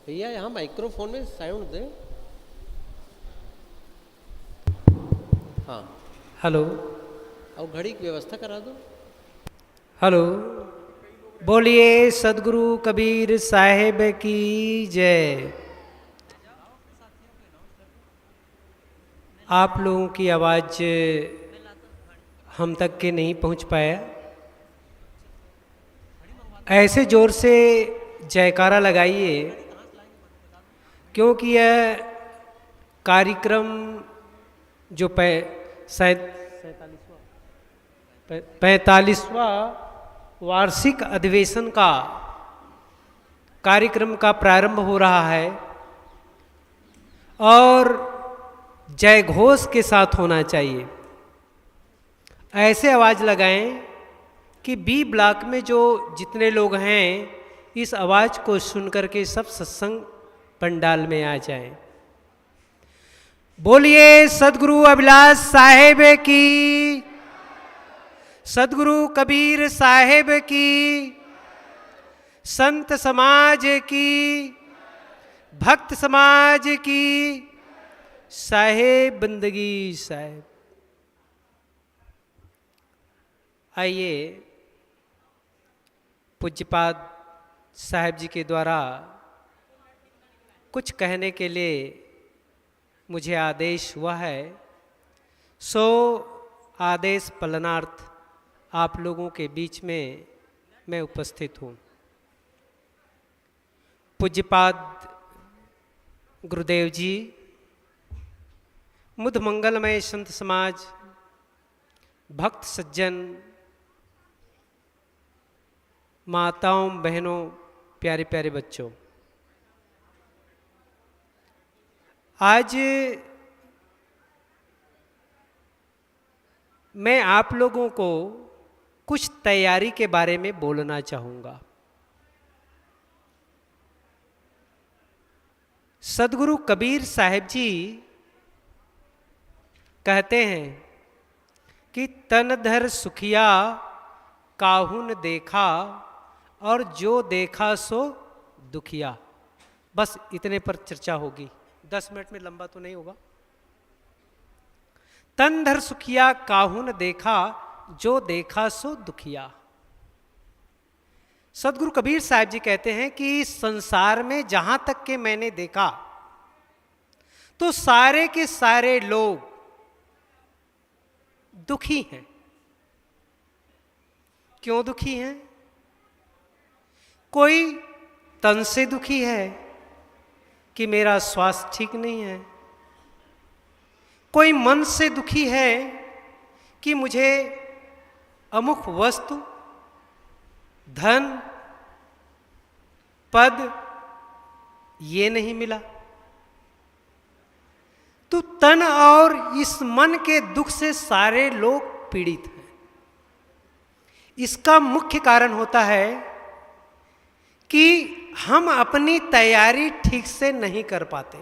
भैया यहाँ माइक्रोफोन में साउंड दें। हाँ, हेलो और घड़ी की व्यवस्था करा दो। हेलो, बोलिए सदगुरु कबीर साहेब की जय। आप लोगों की आवाज़ हम तक के नहीं पहुंच पाया। ऐसे ज़ोर से जयकारा लगाइए क्योंकि यह कार्यक्रम जो 45वां वार्षिक अधिवेशन का कार्यक्रम का प्रारंभ हो रहा है और जय घोष के साथ होना चाहिए। ऐसे आवाज़ लगाएं कि बी ब्लॉक में जो जितने लोग हैं इस आवाज़ को सुनकर के सब सत्संग पंडाल में आ जाएं। बोलिए सदगुरु अभिलाष साहेब की, सदगुरु कबीर साहेब की, संत समाज की, भक्त समाज की, साहेब बंदगी साहेब। आइए पूज्यपाद साहेब जी के द्वारा कुछ कहने के लिए मुझे आदेश हुआ है, सो आदेश पालनार्थ आप लोगों के बीच में मैं उपस्थित हूँ। पूज्यपाद गुरुदेव जी, मुद मंगलमय संत समाज, भक्त सज्जन, माताओं बहनों, प्यारे प्यारे बच्चों, आज मैं आप लोगों को कुछ तैयारी के बारे में बोलना चाहूँगा। सदगुरु कबीर साहेब जी कहते हैं कि तन धर सुखिया काहुन देखा और जो देखा सो दुखिया। बस इतने पर चर्चा होगी, 10 मिनट में लंबा तो नहीं होगा। तन धर सुखिया काहुन देखा जो देखा सो दुखिया। सदगुरु कबीर साहब जी कहते हैं कि संसार में जहां तक के मैंने देखा तो सारे के सारे लोग दुखी हैं। क्यों दुखी हैं? कोई तन से दुखी है कि मेरा स्वास्थ्य ठीक नहीं है, कोई मन से दुखी है कि मुझे अमुक वस्तु, धन, पद ये नहीं मिला। तो तन और इस मन के दुख से सारे लोग पीड़ित हैं। इसका मुख्य कारण होता है कि हम अपनी तैयारी ठीक से नहीं कर पाते।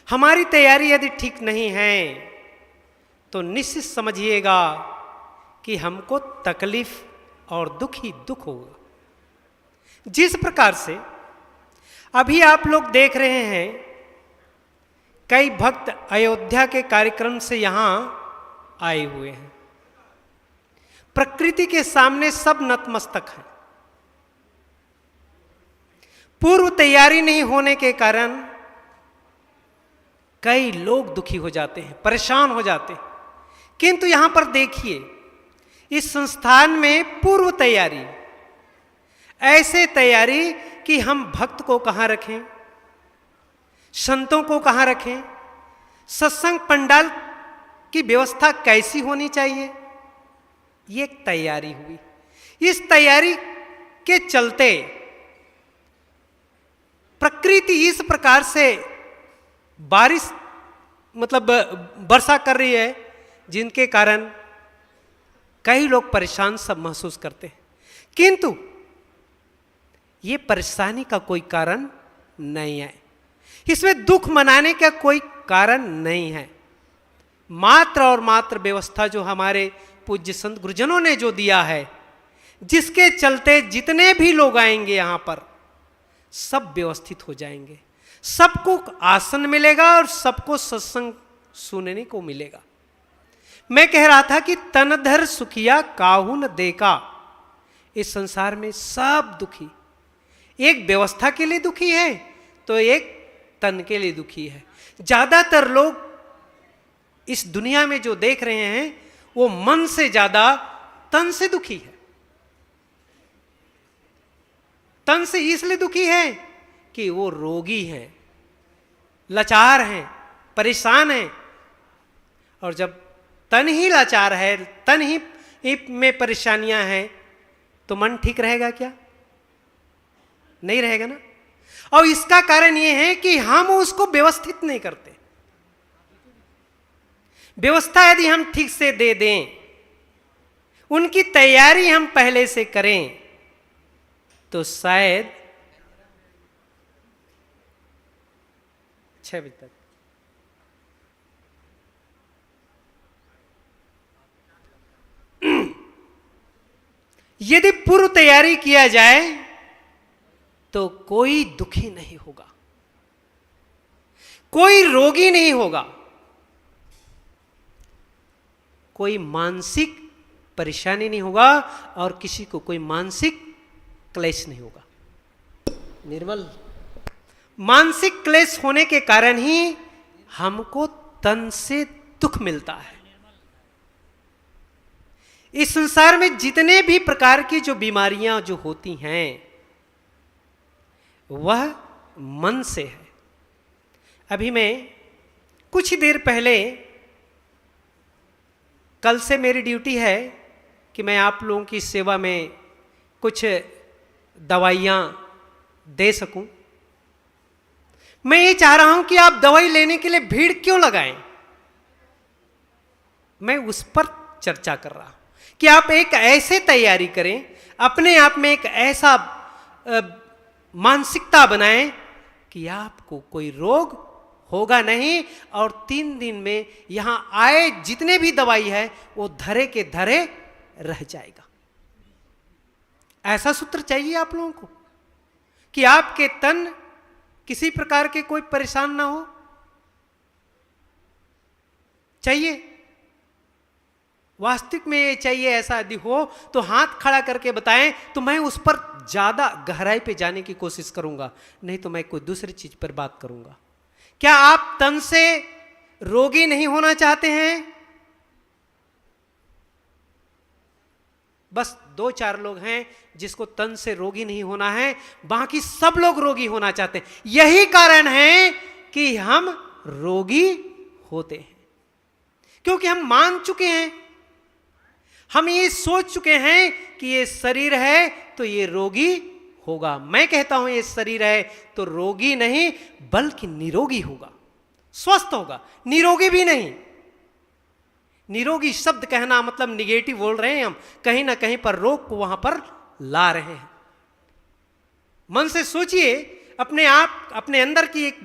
हमारी तैयारी यदि ठीक नहीं है तो निश्चित समझिएगा कि हमको तकलीफ और दुख ही दुख होगा। जिस प्रकार से अभी आप लोग देख रहे हैं, कई भक्त अयोध्या के कार्यक्रम से यहां आए हुए हैं। प्रकृति के सामने सब नतमस्तक हैं। पूर्व तैयारी नहीं होने के कारण कई लोग दुखी हो जाते हैं, परेशान हो जाते हैं। किंतु यहां पर देखिए, इस संस्थान में पूर्व तैयारी, ऐसे तैयारी कि हम भक्त को कहां रखें, संतों को कहां रखें, सत्संग पंडाल की व्यवस्था कैसी होनी चाहिए, ये एक तैयारी हुई। इस तैयारी के चलते प्रकृति इस प्रकार से बारिश मतलब वर्षा कर रही है, जिनके कारण कई लोग परेशान सब महसूस करते हैं। किंतु ये परेशानी का कोई कारण नहीं है, इसमें दुख मनाने का कोई कारण नहीं है। मात्र और मात्र व्यवस्था जो हमारे पूज्य संत गुरुजनों ने जो दिया है, जिसके चलते जितने भी लोग आएंगे यहाँ पर सब व्यवस्थित हो जाएंगे, सबको आसन मिलेगा और सबको सत्संग सुनने को मिलेगा। मैं कह रहा था कि तन धर सुखिया काहू न देखा। इस संसार में सब दुखी, एक व्यवस्था के लिए दुखी है तो एक तन के लिए दुखी है। ज्यादातर लोग इस दुनिया में जो देख रहे हैं वो मन से ज्यादा तन से दुखी है। तन से इसलिए दुखी है कि वो रोगी हैं, लाचार हैं, परेशान हैं। और जब तन ही लाचार है, तन ही में परेशानियां हैं, तो मन ठीक रहेगा क्या? नहीं रहेगा ना। और इसका कारण यह है कि हम उसको व्यवस्थित नहीं करते। व्यवस्था यदि हम ठीक से दे दें, उनकी तैयारी हम पहले से करें, तो शायद 6 बजे तक यदि पूर्व तैयारी किया जाए तो कोई दुखी नहीं होगा, कोई रोगी नहीं होगा, कोई मानसिक परेशानी नहीं होगा और किसी को कोई मानसिक क्लेश नहीं होगा। निर्मल, मानसिक क्लेश होने के कारण ही हमको तन से दुख मिलता है। इस संसार में जितने भी प्रकार की जो बीमारियां जो होती हैं वह मन से है। अभी मैं कुछ ही देर पहले, कल से मेरी ड्यूटी है कि मैं आप लोगों की सेवा में कुछ दवाइयां दे सकूं। मैं ये चाह रहा हूं कि आप दवाई लेने के लिए भीड़ क्यों लगाएं, मैं उस पर चर्चा कर रहा हूं कि आप एक ऐसे तैयारी करें, अपने आप में एक ऐसा मानसिकता बनाएं कि आपको कोई रोग होगा नहीं और 3 दिन में यहां आए जितने भी दवाई है वो धरे के धरे रह जाएगा। ऐसा सूत्र चाहिए आप लोगों को कि आपके तन किसी प्रकार के कोई परेशान ना हो। चाहिए, वास्तविक में ये चाहिए। ऐसा यदि हो तो हाथ खड़ा करके बताएं तो मैं उस पर ज्यादा गहराई पे जाने की कोशिश करूंगा, नहीं तो मैं कोई दूसरी चीज पर बात करूंगा। क्या आप तन से रोगी नहीं होना चाहते हैं? बस 2-4 लोग हैं जिसको तन से रोगी नहीं होना है, बाकी सब लोग रोगी होना चाहते हैं। यही कारण है कि हम रोगी होते हैं, क्योंकि हम मान चुके हैं, हम ये सोच चुके हैं कि ये शरीर है तो ये रोगी होगा। मैं कहता हूं ये शरीर है तो रोगी नहीं बल्कि निरोगी होगा, स्वस्थ होगा, निरोगी भी नहीं। निरोगी शब्द कहना मतलब निगेटिव बोल रहे हैं हम, कहीं ना कहीं पर रोग को वहां पर ला रहे हैं। मन से सोचिए, अपने आप अपने अंदर की एक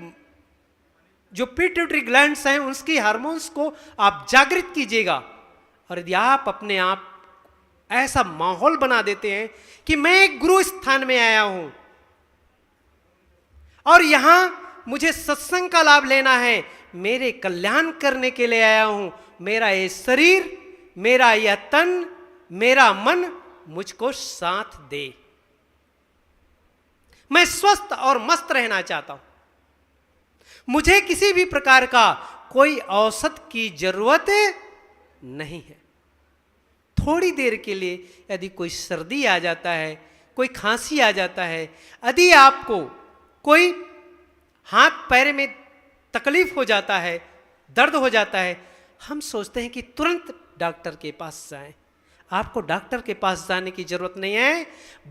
जो पिट्यूटरी ग्लैंड्स हैं उसकी हार्मोन्स को आप जागृत कीजिएगा। और यदि आप अपने आप ऐसा माहौल बना देते हैं कि मैं एक गुरु स्थान में आया हूं और यहां मुझे सत्संग का लाभ लेना है, मेरे कल्याण करने के लिए आया हूं, मेरा ये शरीर, मेरा यह तन, मेरा मन मुझको साथ दे, मैं स्वस्थ और मस्त रहना चाहता हूं, मुझे किसी भी प्रकार का कोई औषध की जरूरत नहीं है। थोड़ी देर के लिए यदि कोई सर्दी आ जाता है, कोई खांसी आ जाता है, यदि आपको कोई हाथ पैर में तकलीफ हो जाता है, दर्द हो जाता है, हम सोचते हैं कि तुरंत डॉक्टर के पास जाएं। आपको डॉक्टर के पास जाने की जरूरत नहीं है,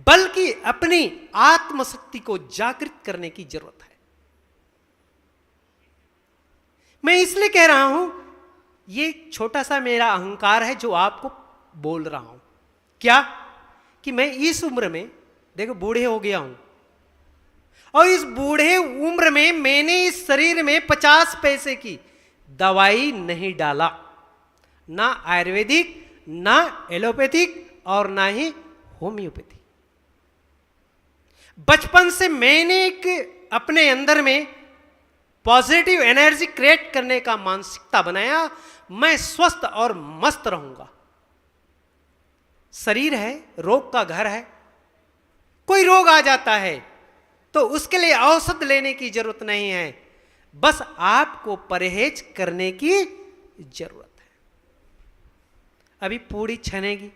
बल्कि अपनी आत्मशक्ति को जागृत करने की जरूरत है। मैं इसलिए कह रहा हूं, ये छोटा सा मेरा अहंकार है जो आपको बोल रहा हूं। क्या कि मैं इस उम्र में, देखो बूढ़े हो गया हूं, और इस बूढ़े उम्र में मैंने इस शरीर में 50 पैसे की दवाई नहीं डाला, ना आयुर्वेदिक, ना एलोपैथिक और ना ही होम्योपैथी। बचपन से मैंने एक अपने अंदर में पॉजिटिव एनर्जी क्रिएट करने का मानसिकता बनाया, मैं स्वस्थ और मस्त रहूंगा। शरीर है, रोग का घर है, कोई रोग आ जाता है तो उसके लिए औषध लेने की जरूरत नहीं है, बस आपको परहेज करने की जरूरत है। अभी पूड़ी छनेगी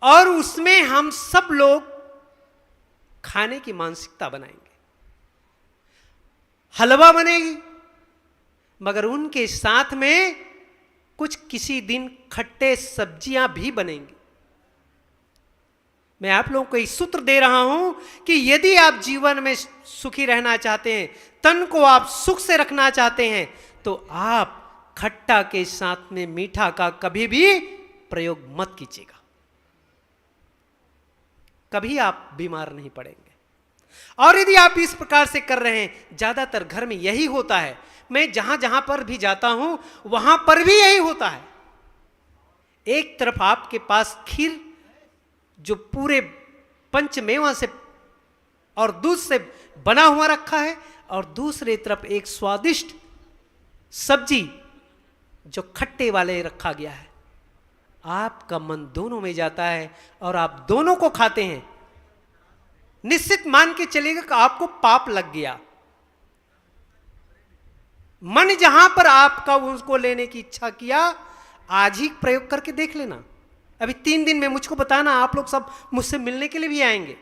और उसमें हम सब लोग खाने की मानसिकता बनाएंगे, हलवा बनेगी, मगर उनके साथ में कुछ किसी दिन खट्टे सब्जियां भी बनेंगी। मैं आप लोगों को एक सूत्र दे रहा हूं कि यदि आप जीवन में सुखी रहना चाहते हैं, तन को आप सुख से रखना चाहते हैं, तो आप खट्टा के साथ में मीठा का कभी भी प्रयोग मत कीजिएगा, कभी आप बीमार नहीं पड़ेंगे। और यदि आप इस प्रकार से कर रहे हैं, ज्यादातर घर में यही होता है, मैं जहां जहां पर भी जाता हूं वहां पर भी यही होता है। एक तरफ आपके पास खीर जो पूरे पंचमेवा से और दूध से बना हुआ रखा है, और दूसरी तरफ एक स्वादिष्ट सब्जी जो खट्टे वाले रखा गया है। आपका मन दोनों में जाता है और आप दोनों को खाते हैं, निश्चित मान के चलेगा कि आपको पाप लग गया। मन जहां पर आपका उसको लेने की इच्छा किया, आज ही प्रयोग करके देख लेना। अभी 3 दिन में मुझको बताना, आप लोग सब मुझसे मिलने के लिए भी आएंगे।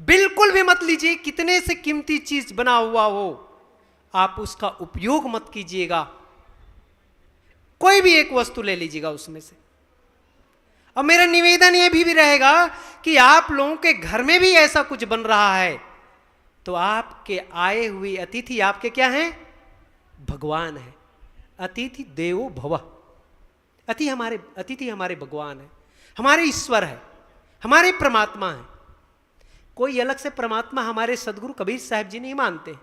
बिल्कुल भी मत लीजिए, कितने से कीमती चीज बना हुआ हो, आप उसका उपयोग मत कीजिएगा। कोई भी एक वस्तु ले लीजिएगा उसमें से। और मेरा निवेदन यह भी रहेगा कि आप लोगों के घर में भी ऐसा कुछ बन रहा है, तो आपके आए हुए अतिथि आपके क्या हैं? भगवान है। अतिथि देवो भव। अतिथि हमारे भगवान है, हमारे ईश्वर है, हमारे परमात्मा है। कोई अलग से परमात्मा हमारे सदगुरु कबीर साहब जी नहीं मानते,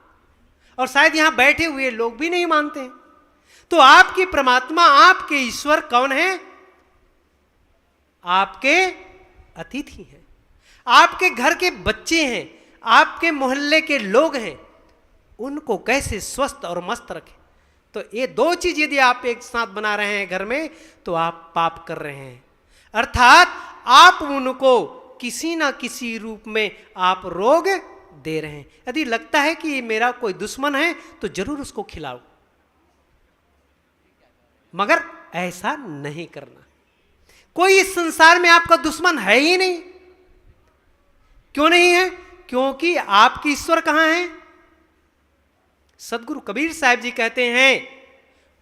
और शायद यहां बैठे हुए लोग भी नहीं मानते। तो आपकी परमात्मा, आपके ईश्वर कौन है? आपके अतिथि हैं, आपके घर के बच्चे हैं, आपके मोहल्ले के लोग हैं। उनको कैसे स्वस्थ और मस्त रखें। तो ये 2 चीज यदि आप एक साथ बना रहे हैं घर में, तो आप पाप कर रहे हैं। अर्थात आप उनको किसी ना किसी रूप में आप रोग दे रहे हैं। यदि लगता है कि ये मेरा कोई दुश्मन है, तो जरूर उसको खिलाओ, मगर ऐसा नहीं करना। कोई इस संसार में आपका दुश्मन है ही नहीं। क्यों नहीं है? क्योंकि आपकी ईश्वर कहां है? सदगुरु कबीर साहब जी कहते हैं,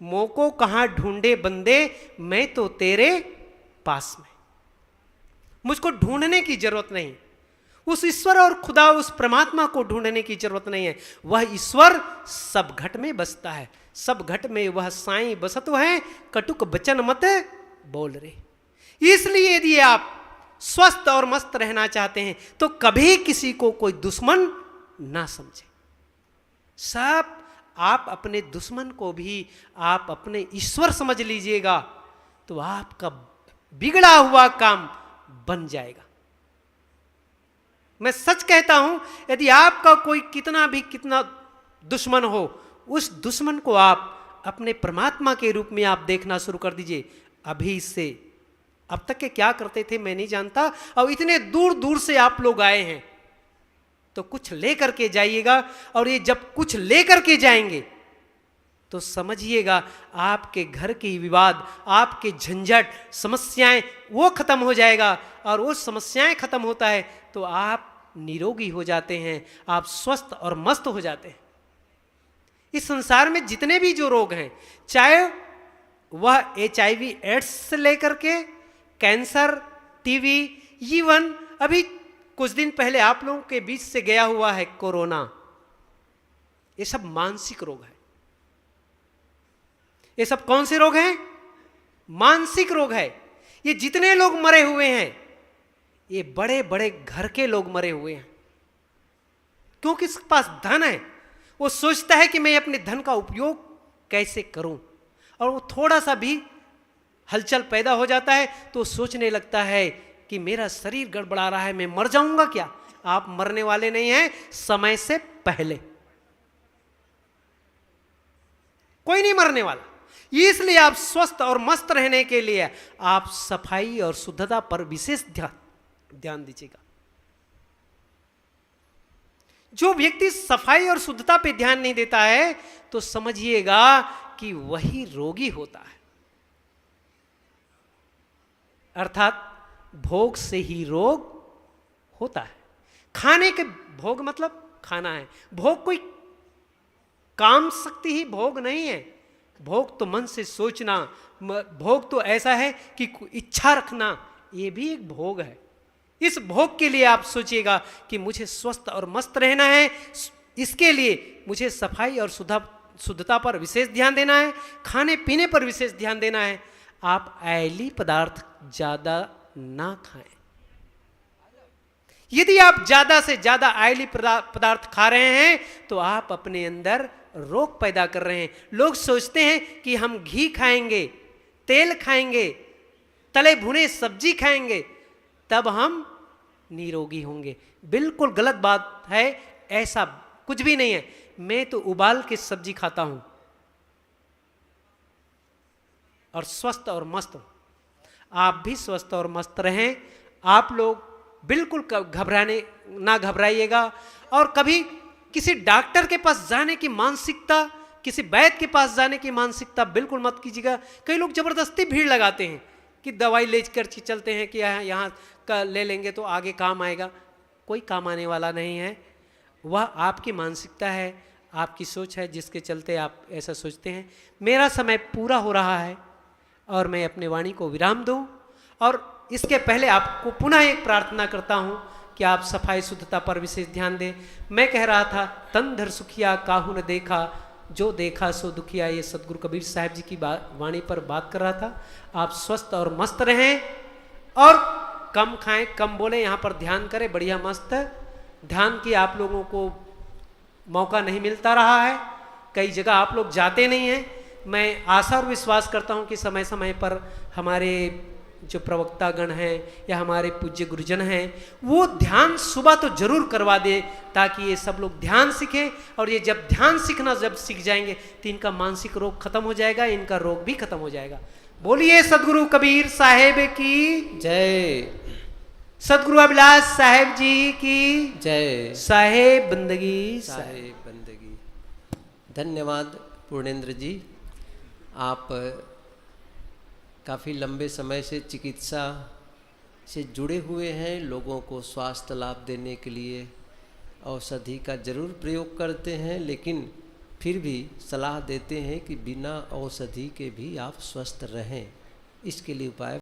मोको कहां ढूंढे बंदे, मैं तो तेरे पास में। मुझको ढूंढने की जरूरत नहीं, उस ईश्वर और खुदा, उस परमात्मा को ढूंढने की जरूरत नहीं है। वह ईश्वर सब घट में बसता है, सब घट में वह साईं बसत है, कटुक बचन मत बोल रे। इसलिए यदि आप स्वस्थ और मस्त रहना चाहते हैं, तो कभी किसी को कोई दुश्मन ना समझे। सब आप अपने दुश्मन को भी आप अपने ईश्वर समझ लीजिएगा, तो आपका बिगड़ा हुआ काम बन जाएगा। मैं सच कहता हूं, यदि आपका कोई कितना दुश्मन हो, उस दुश्मन को आप अपने परमात्मा के रूप में आप देखना शुरू कर दीजिए। अभी से अब तक के क्या करते थे मैं नहीं जानता, और इतने दूर दूर से आप लोग आए हैं, तो कुछ लेकर के जाइएगा। और ये जब कुछ लेकर के जाएंगे, तो समझिएगा आपके घर के विवाद, आपके झंझट, समस्याएं वो खत्म हो जाएगा। और वो समस्याएं खत्म होता है तो आप निरोगी हो जाते हैं, आप स्वस्थ और मस्त हो जाते हैं। इस संसार में जितने भी जो रोग हैं, चाहे वह HIV एड्स से लेकर के कैंसर, टीवी, इवन अभी कुछ दिन पहले आप लोगों के बीच से गया हुआ है कोरोना, ये सब मानसिक रोग है। ये सब कौन से रोग हैं? मानसिक रोग है। ये जितने लोग मरे हुए हैं, ये बड़े बड़े घर के लोग मरे हुए हैं। क्योंकि इसके पास धन है, वो सोचता है कि मैं अपने धन का उपयोग कैसे करूं, और वो थोड़ा सा भी हलचल पैदा हो जाता है तो सोचने लगता है कि मेरा शरीर गड़बड़ा रहा है, मैं मर जाऊंगा क्या। आप मरने वाले नहीं हैं, समय से पहले कोई नहीं मरने वाला। इसलिए आप स्वस्थ और मस्त रहने के लिए आप सफाई और शुद्धता पर विशेष ध्यान दीजिएगा। जो व्यक्ति सफाई और शुद्धता पे ध्यान नहीं देता है तो समझिएगा कि वही रोगी होता है। अर्थात भोग से ही रोग होता है। खाने के भोग मतलब खाना है, भोग कोई काम शक्ति ही भोग नहीं है। भोग तो मन से सोचना, भोग तो ऐसा है कि इच्छा रखना, ये भी एक भोग है। इस भोग के लिए आप सोचिएगा कि मुझे स्वस्थ और मस्त रहना है, इसके लिए मुझे सफाई और शुद्धता पर विशेष ध्यान देना है, खाने पीने पर विशेष ध्यान देना है। आप ऑयली पदार्थ ज़्यादा ना खाएं। यदि आप ज़्यादा से ज़्यादा ऑयली पदार्थ खा रहे हैं तो आप अपने अंदर रोग पैदा कर रहे हैं। लोग सोचते हैं कि हम घी खाएंगे, तेल खाएंगे, तले भुने सब्जी खाएंगे तब हम निरोगी होंगे। बिल्कुल गलत बात है, ऐसा कुछ भी नहीं है। मैं तो उबाल के सब्जी खाता हूं और स्वस्थ और मस्त हूं। आप भी स्वस्थ और मस्त रहें। आप लोग बिल्कुल ना घबराइएगा और कभी किसी डॉक्टर के पास जाने की मानसिकता, किसी वैद्य के पास जाने की मानसिकता बिल्कुल मत कीजिएगा। कई लोग जबरदस्ती भीड़ लगाते हैं कि दवाई ले कर चलते हैं कि यहाँ का ले लेंगे तो आगे काम आएगा। कोई काम आने वाला नहीं है। वह आपकी मानसिकता है, आपकी सोच है, जिसके चलते आप ऐसा सोचते हैं। मेरा समय पूरा हो रहा है और मैं अपने वाणी को विराम दूं और इसके पहले आपको पुनः एक प्रार्थना करता हूं कि आप सफाई शुद्धता पर विशेष ध्यान दें। मैं कह रहा था, तन धर सुखिया काहू न देखा, जो देखा सो दुखिया। ये सदगुरु कबीर साहब जी की वाणी पर बात कर रहा था। आप स्वस्थ और मस्त रहें और कम खाएं, कम बोलें, यहाँ पर ध्यान करें। बढ़िया मस्त ध्यान की आप लोगों को मौका नहीं मिलता रहा है, कई जगह आप लोग जाते नहीं हैं। मैं आशा और विश्वास करता हूँ कि समय समय पर हमारे जो प्रवक्तागण हैं या हमारे पूज्य गुरुजन हैं वो ध्यान सुबह तो जरूर करवा दे, ताकि ये सब लोग ध्यान सीखें। और ये जब ध्यान सीखना जब सीख जाएंगे तो इनका मानसिक रोग खत्म हो जाएगा, इनका रोग भी खत्म हो जाएगा। बोलिए सदगुरु कबीर साहेब की जय, सदगुरु अभिलाष साहेब जी की जय। साहेब बंदगी, साहेब बंदगी। धन्यवाद पूर्णेंद्र जी। आप काफ़ी लंबे समय से चिकित्सा से जुड़े हुए हैं। लोगों को स्वास्थ्य लाभ देने के लिए औषधि का जरूर प्रयोग करते हैं, लेकिन फिर भी सलाह देते हैं कि बिना औषधि के भी आप स्वस्थ रहें। इसके लिए उपाय